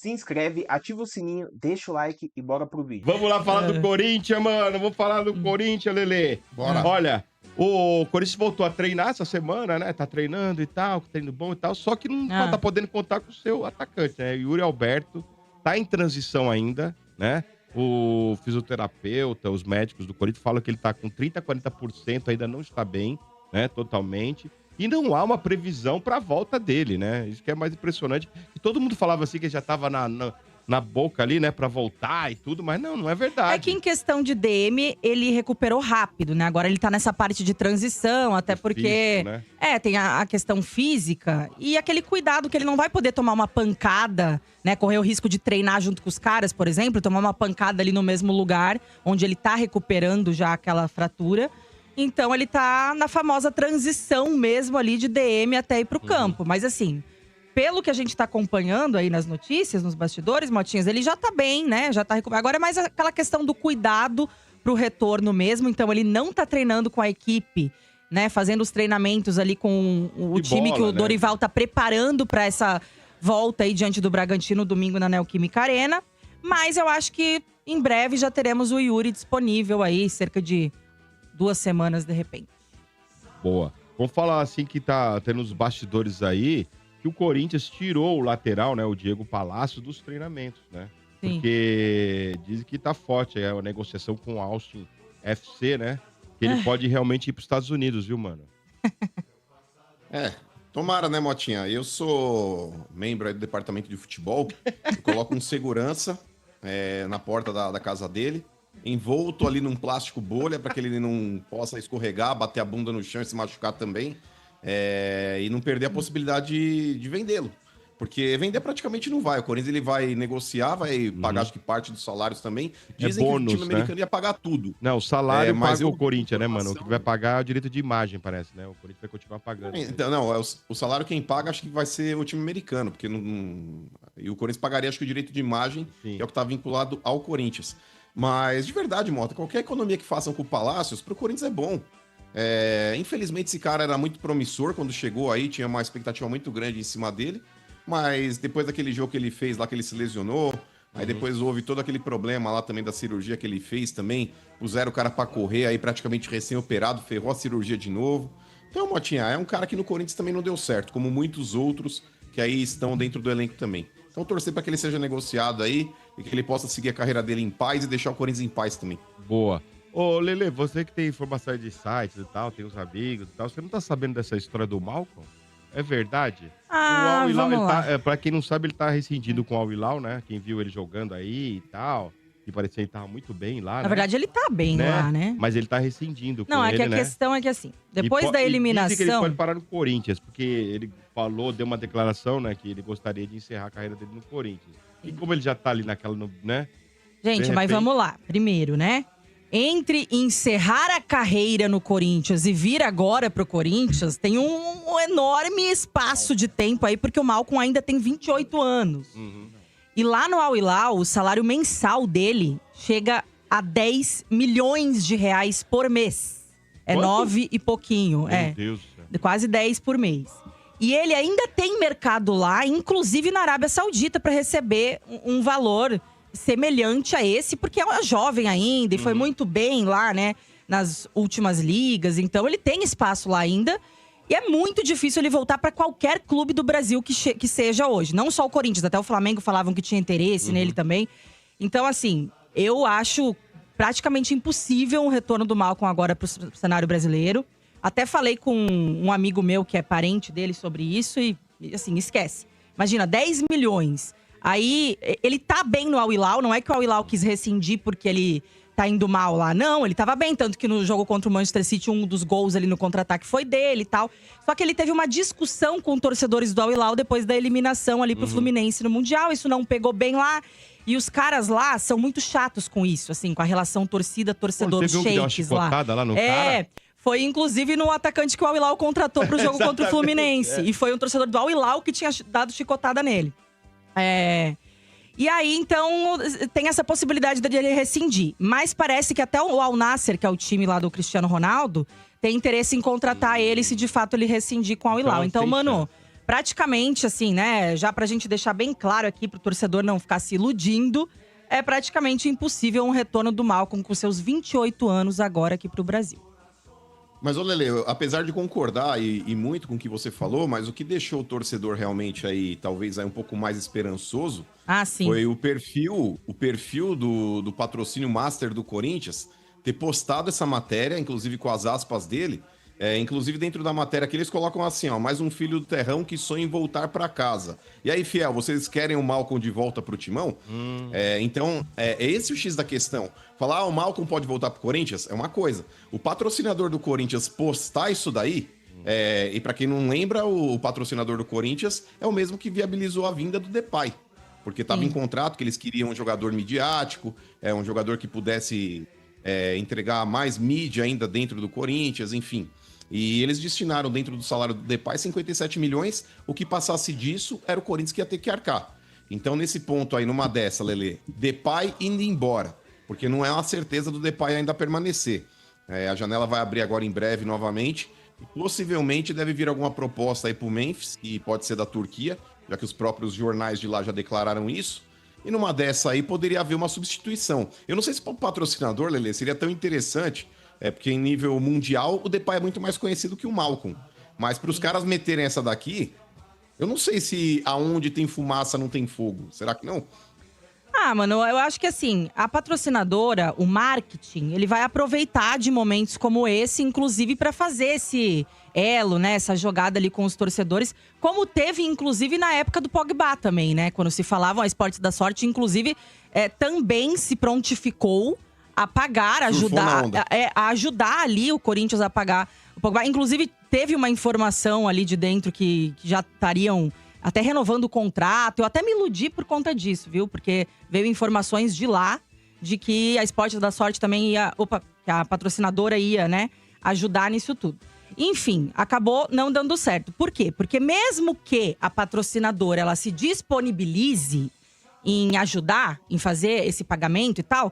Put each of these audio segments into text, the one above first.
se inscreve, ativa o sininho, deixa o like e bora pro vídeo. Vamos lá falar do Corinthians, mano. Vamos falar do Corinthians, Lelê. Bora. Olha, o Corinthians voltou a treinar essa semana, né? Tá treinando e tal, treino bom e tal. Só que não tá podendo contar com o seu atacante, né? Yuri Alberto tá em transição ainda, né? O fisioterapeuta, os médicos do Corinthians falam que ele tá com 30%, 40%, ainda não está bem, né? Totalmente. E não há uma previsão pra volta dele, né? Isso que é mais impressionante. E todo mundo falava assim que ele já tava na boca ali, né, pra voltar e tudo, mas não é verdade. É que em questão de DM, ele recuperou rápido, né? Agora ele tá nessa parte de transição, até porque… né? Tem a questão física e aquele cuidado que ele não vai poder tomar uma pancada, né? Correr o risco de treinar junto com os caras, por exemplo, tomar uma pancada ali no mesmo lugar, onde ele tá recuperando já aquela fratura. Então ele tá na famosa transição mesmo ali de DM até ir pro campo. Mas assim… Pelo que a gente tá acompanhando aí nas notícias, nos bastidores, Motinhas, ele já tá bem, né? Já tá recuperado. Agora é mais aquela questão do cuidado pro retorno mesmo. Então, ele não tá treinando com a equipe, né? Fazendo os treinamentos ali com o time que o Dorival tá preparando pra essa volta aí diante do Bragantino domingo na Neoquímica Arena. Mas eu acho que em breve já teremos o Yuri disponível aí, cerca de 2 semanas de repente. Boa. Vamos falar assim que tá tendo os bastidores aí, que o Corinthians tirou o lateral, né, o Diego Palácio, dos treinamentos, né? Sim. Porque dizem que tá forte aí a negociação com o Austin FC, né? Que ele pode realmente ir pros Estados Unidos, viu, mano? Tomara, né, Motinha? Eu sou membro aí do departamento de futebol, eu coloco um segurança na porta da casa dele, envolto ali num plástico bolha para que ele não possa escorregar, bater a bunda no chão e se machucar também. E não perder a possibilidade de vendê-lo. Porque vender praticamente não vai. O Corinthians ele vai negociar, vai pagar acho que parte dos salários também. Dizem bônus, que o time americano ia pagar tudo. Não, o salário mas paga o Corinthians, né, mano? O que vai pagar é o direito de imagem, parece, né? O Corinthians vai continuar pagando. Então, não, o salário quem paga acho que vai ser o time americano, porque e o Corinthians pagaria acho que o direito de imagem, Sim. que é o que tá vinculado ao Corinthians. Mas, de verdade, Mota, qualquer economia que façam com o Palácios, pro Corinthians é bom. Infelizmente, esse cara era muito promissor quando chegou aí, tinha uma expectativa muito grande em cima dele, mas depois daquele jogo que ele fez lá, que ele se lesionou, aí depois houve todo aquele problema lá também da cirurgia que ele fez também, puseram o cara pra correr, aí praticamente recém-operado, ferrou a cirurgia de novo. Então, Motinha, é um cara que no Corinthians também não deu certo, como muitos outros que aí estão dentro do elenco também. Então, torcer pra que ele seja negociado aí e que ele possa seguir a carreira dele em paz e deixar o Corinthians em paz também. Boa. Ô, Lele, você que tem informação de sites e tal, tem os amigos e tal, você não tá sabendo dessa história do Malcolm? É verdade? O Al Hilal, vamos lá. pra quem não sabe, ele tá rescindindo com o Al Hilal, né? Quem viu ele jogando aí e tal, que parecia que ele tava muito bem lá, Na né? verdade, ele tá bem lá, né? Mas ele tá rescindindo com Não, ele, é que a né? questão é que assim, depois da E eliminação… dizem que ele pode parar no Corinthians, porque ele falou, deu uma declaração, né, que ele gostaria de encerrar a carreira dele no Corinthians. E como ele já tá ali naquela, né? Gente, De mas repente- vamos lá. Primeiro, né? Entre encerrar a carreira no Corinthians e vir agora pro Corinthians, tem um enorme espaço de tempo aí, porque o Malcolm ainda tem 28 anos. E lá no Al Hilal, o salário mensal dele chega a 10 milhões de reais por mês. É Quanto? 9 e pouquinho, Meu Deus do céu. quase 10 por mês. E ele ainda tem mercado lá, inclusive na Arábia Saudita, para receber um valor semelhante a esse, porque é jovem ainda e foi muito bem lá, né, nas últimas ligas. Então ele tem espaço lá ainda. E é muito difícil ele voltar para qualquer clube do Brasil que seja hoje. Não só o Corinthians, até o Flamengo falavam que tinha interesse nele também. Então, assim, eu acho praticamente impossível um retorno do Malcolm agora pro cenário brasileiro. Até falei com um amigo meu que é parente dele sobre isso e assim, esquece. Imagina, 10 milhões. Aí, ele tá bem no Al Hilal, não é que o Al Hilal quis rescindir porque ele tá indo mal lá. Não, ele tava bem, tanto que no jogo contra o Manchester City, um dos gols ali no contra-ataque foi dele e tal. Só que ele teve uma discussão com torcedores do Al Hilal depois da eliminação ali pro Fluminense no Mundial. Isso não pegou bem lá. E os caras lá são muito chatos com isso, assim, com a relação torcida-torcedor, os Teve um que deu uma shakes lá. chicotada lá no cara? Foi inclusive no atacante que o Al Hilal contratou pro jogo contra o Fluminense. E foi um torcedor do Al Hilal que tinha dado chicotada nele. E aí, então, tem essa possibilidade de ele rescindir. Mas parece que até o Al Nassr, que é o time lá do Cristiano Ronaldo, tem interesse em contratar ele se de fato ele rescindir com o Al Hilal. Então, mano, praticamente assim, né? Já pra gente deixar bem claro aqui pro torcedor não ficar se iludindo, é praticamente impossível um retorno do Malcom com seus 28 anos agora aqui pro Brasil. Mas, ô Lele, apesar de concordar e muito com o que você falou, mas o que deixou o torcedor realmente aí, talvez aí um pouco mais esperançoso, Sim. foi o perfil do patrocínio Master do Corinthians ter postado essa matéria, inclusive com as aspas dele. Inclusive dentro da matéria aqui eles colocam assim, ó, mais um filho do terrão que sonha em voltar para casa. E aí, Fiel, vocês querem o Malcom de volta pro Timão? Então, é esse o X da questão. Falar, o Malcom pode voltar pro Corinthians é uma coisa. O patrocinador do Corinthians postar isso daí, e para quem não lembra, o patrocinador do Corinthians é o mesmo que viabilizou a vinda do Depay. Porque estava em contrato que eles queriam um jogador midiático, um jogador que pudesse entregar mais mídia ainda dentro do Corinthians, enfim. E eles destinaram dentro do salário do Depay 57 milhões, o que passasse disso era o Corinthians que ia ter que arcar. Então, nesse ponto aí, numa dessa, Lelê, Depay indo embora, porque não é uma certeza do Depay ainda permanecer. A janela vai abrir agora em breve novamente, e possivelmente deve vir alguma proposta aí pro Memphis, que pode ser da Turquia, já que os próprios jornais de lá já declararam isso. E numa dessa aí poderia haver uma substituição. Eu não sei se para o patrocinador, Lelê, seria tão interessante, porque em nível mundial o Depay é muito mais conhecido que o Malcom. Mas para os caras meterem essa daqui, eu não sei se aonde tem fumaça não tem fogo. Será que não? Mano, eu acho que assim, a patrocinadora, o marketing, ele vai aproveitar de momentos como esse, inclusive para fazer esse elo, né, essa jogada ali com os torcedores, como teve inclusive na época do Pogba também, né, quando se falavam a Esportes da Sorte, inclusive também se prontificou a pagar, a ajudar ali o Corinthians a pagar o Pogba. Inclusive teve uma informação ali de dentro que já estariam até renovando o contrato. Eu até me iludi por conta disso, viu? Porque veio informações de lá de que a Esportes da Sorte também ia… que a patrocinadora ia, né, ajudar nisso tudo. Enfim, acabou não dando certo. Por quê? Porque mesmo que a patrocinadora ela se disponibilize em ajudar, em fazer esse pagamento e tal,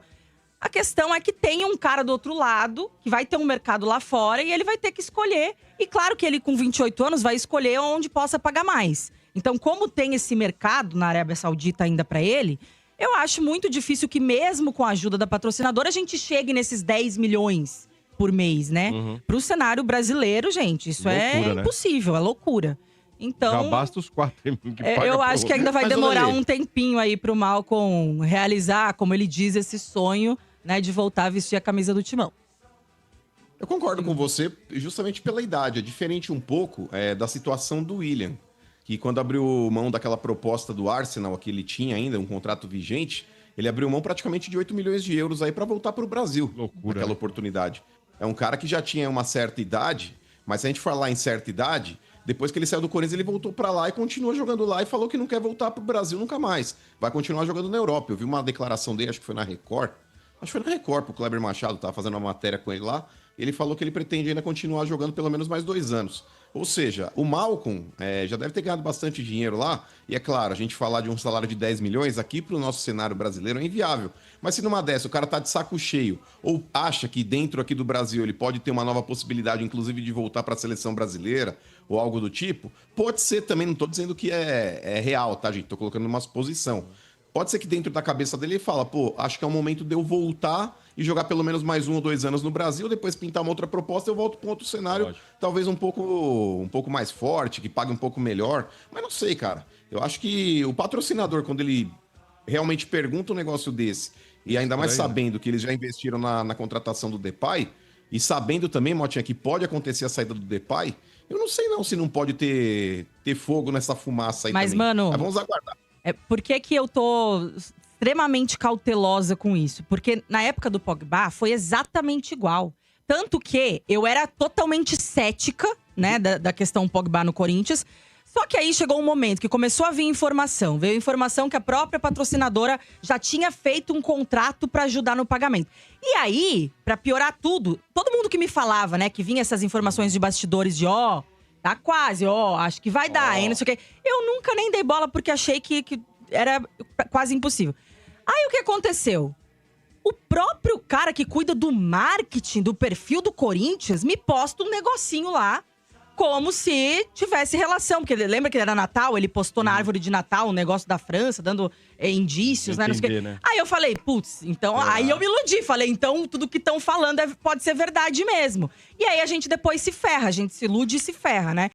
a questão é que tem um cara do outro lado que vai ter um mercado lá fora e ele vai ter que escolher. E claro que ele com 28 anos vai escolher onde possa pagar mais. Então, como tem esse mercado na Arábia Saudita ainda para ele, eu acho muito difícil que mesmo com a ajuda da patrocinadora a gente chegue nesses 10 milhões por mês, né? Pro cenário brasileiro, gente, isso loucura, é impossível, é loucura. Então, já basta os 4 mil que paga. Eu acho que ainda vai demorar um tempinho aí pro Malcom realizar, como ele diz, esse sonho, né, de voltar a vestir a camisa do Timão. Eu concordo com você, justamente pela idade. É diferente um pouco da situação do William, que quando abriu mão daquela proposta do Arsenal, que ele tinha ainda um contrato vigente, ele abriu mão praticamente de 8 milhões de euros aí para voltar para o Brasil. Loucura. Aquela oportunidade. É um cara que já tinha uma certa idade, mas se a gente falar em certa idade, depois que ele saiu do Corinthians, ele voltou para lá e continua jogando lá e falou que não quer voltar para o Brasil nunca mais. Vai continuar jogando na Europa. Eu vi uma declaração dele, acho que foi na Record. Acho que foi na Record, pro Kleber Machado, tava fazendo uma matéria com ele lá. Ele falou que ele pretende ainda continuar jogando pelo menos mais 2 anos. Ou seja, o Malcom já deve ter ganhado bastante dinheiro lá. E é claro, a gente falar de um salário de 10 milhões aqui pro nosso cenário brasileiro é inviável. Mas se numa dessa o cara tá de saco cheio ou acha que dentro aqui do Brasil ele pode ter uma nova possibilidade, inclusive de voltar para a seleção brasileira ou algo do tipo, pode ser também, não tô dizendo que é real, tá, gente? Tô colocando numa suposição. Pode ser que dentro da cabeça dele ele fala, pô, acho que é o momento de eu voltar e jogar pelo menos mais 1 ou 2 anos no Brasil, depois pintar uma outra proposta, eu volto para um outro cenário, lógico, talvez um pouco mais forte, que pague um pouco melhor. Mas não sei, cara. Eu acho que o patrocinador, quando ele realmente pergunta um negócio desse, e ainda mais sabendo que eles já investiram na contratação do Depay, e sabendo também, Motinha, que pode acontecer a saída do Depay, eu não sei não se não pode ter fogo nessa fumaça aí mas, também. Mano, mas vamos aguardar. Por que eu tô extremamente cautelosa com isso? Porque na época do Pogba foi exatamente igual. Tanto que eu era totalmente cética, né, da questão Pogba no Corinthians. Só que aí chegou um momento que começou a vir informação. Veio informação que a própria patrocinadora já tinha feito um contrato pra ajudar no pagamento. E aí, pra piorar tudo, todo mundo que me falava, né, que vinha essas informações de bastidores de tá quase, acho que vai dar, hein, não sei o quê. Eu nunca nem dei bola porque achei que era quase impossível. Aí o que aconteceu? O próprio cara que cuida do marketing, do perfil do Corinthians, me posta um negocinho lá como se tivesse relação. Porque lembra que era Natal? Ele postou na árvore de Natal um negócio da França, dando indícios, né? Não sei o quê. Né? Aí eu falei, putz, então… Aí eu me iludi. Falei, então tudo que estão falando pode ser verdade mesmo. E aí a gente depois se ferra. A gente se ilude e se ferra, né?